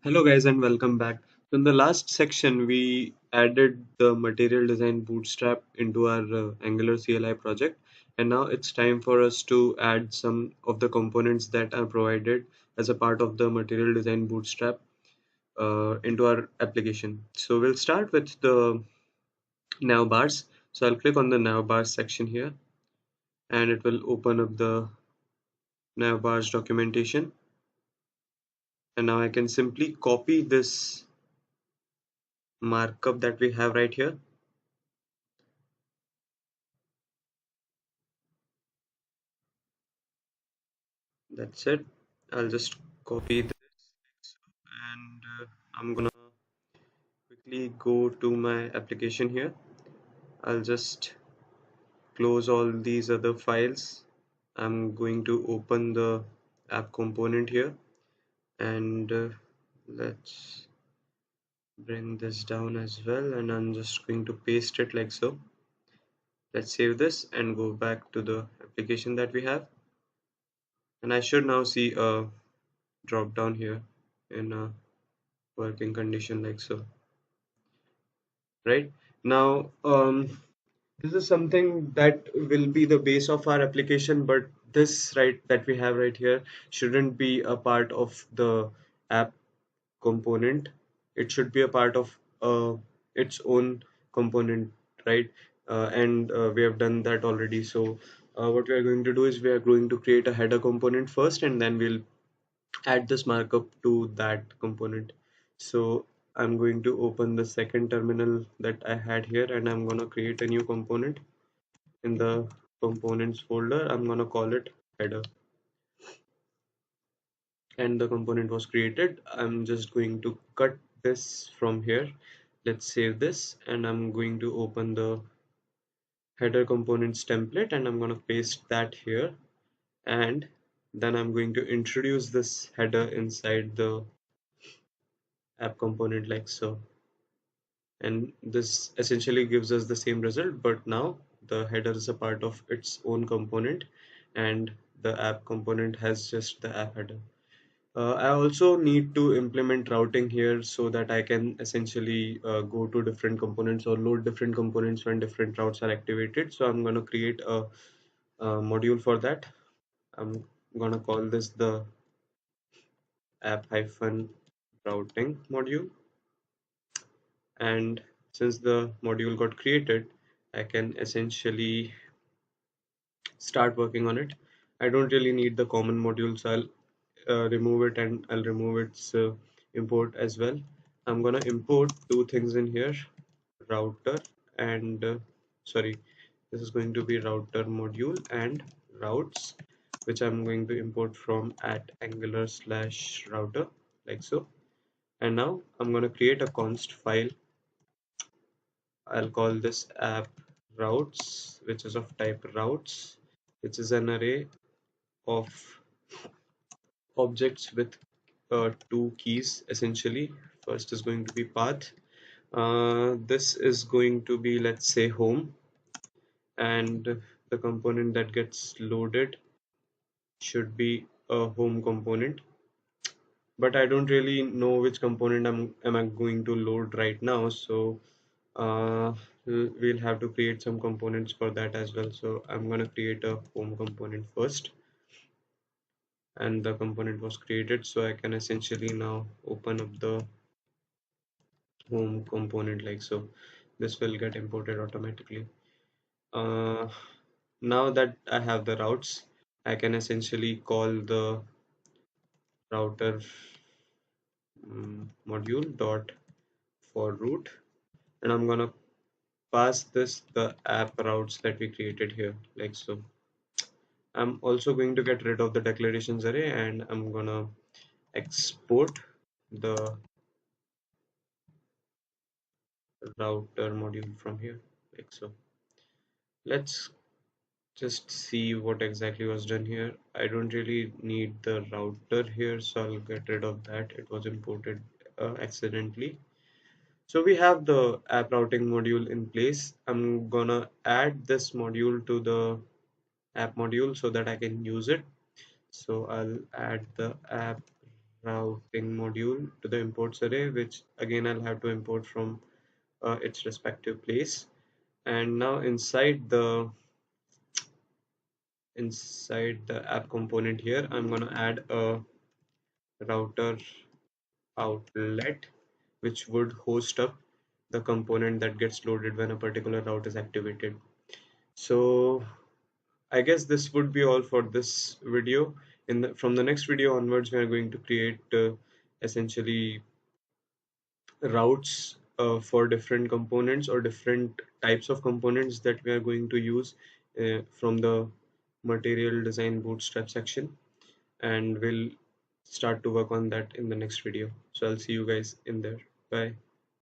Hello guys and welcome back. So in the last section we added the material design bootstrap into our Angular CLI project, and now it's time for us to add some of the components that are provided as a part of the material design bootstrap into our application. So we'll start with the navbars. So I'll click on the navbars section here and it will open up the navbars documentation, and now I can simply copy this markup that we have right here. That's it. I'll just copy this and I'm gonna quickly go to my application here. I'll just close all these other files. I'm going to open the app component here and let's bring this down as well, and I'm just going to paste it like so. Let's save this and go back to the application that we have, and I should now see a drop down here in a working condition like so. Right now, this is something that will be the base of our application, but this right that we have right here shouldn't be a part of the app component. It should be a part of its own component, right? And we have done that already. So what we are going to do is we are going to create a header component first, and then we'll add this markup to that component. So I'm going to open the second terminal that I had here, and I'm going to create a new component. In the components folder, I'm going to call it header, and the component was created. I'm just going to cut this from here. Let's save this, and I'm going to open the header components template, and I'm going to paste that here, and then I'm going to introduce this header inside the app component like so. And this essentially gives us the same result, but now the header is a part of its own component and the app component has just the app header. I also need to implement routing here so that I can essentially go to different components or load different components when different routes are activated. So I'm going to create a module for that. I'm going to call this the app hyphen routing module, and since the module got created, I can essentially start working on it. I don't really need the common module, so I'll remove it, and I'll remove its import as well. I'm gonna import two things in here, router and sorry, this is going to be router module and routes, which I'm going to import from at angular/router like so. And now I'm going to create a const file. I'll call this app routes, which is of type routes, which is an array of objects with two keys essentially. First is going to be path. This is going to be, let's say, home, and the component that gets loaded should be a home component. But I don't really know which component am I going to load right now, so we'll have to create some components for that as well. So I'm going to create a home component first, and the component was created, so I can essentially now open up the home component like so. This will get imported automatically. uh, Now that I have the routes, I can essentially call the router module dot for route, and I'm gonna pass this the app routes that we created here like so. I'm also going to get rid of the declarations array, and I'm gonna export the router module from here like so. Let's just see what exactly was done here. I don't really need the router here, so I'll get rid of that. It was imported accidentally. So we have the app routing module in place. I'm gonna add this module to the app module so that I can use it. So I'll add the app routing module to the imports array, which again I'll have to import from its respective place. And now inside the app component here, I'm going to add a router outlet, which would host up the component that gets loaded when a particular route is activated. So I guess this would be all for this video. From the next video onwards, we are going to create essentially routes for different components or different types of components that we are going to use from the material design bootstrap section, and we'll start to work on that in the next video. So I'll see you guys in there. Bye.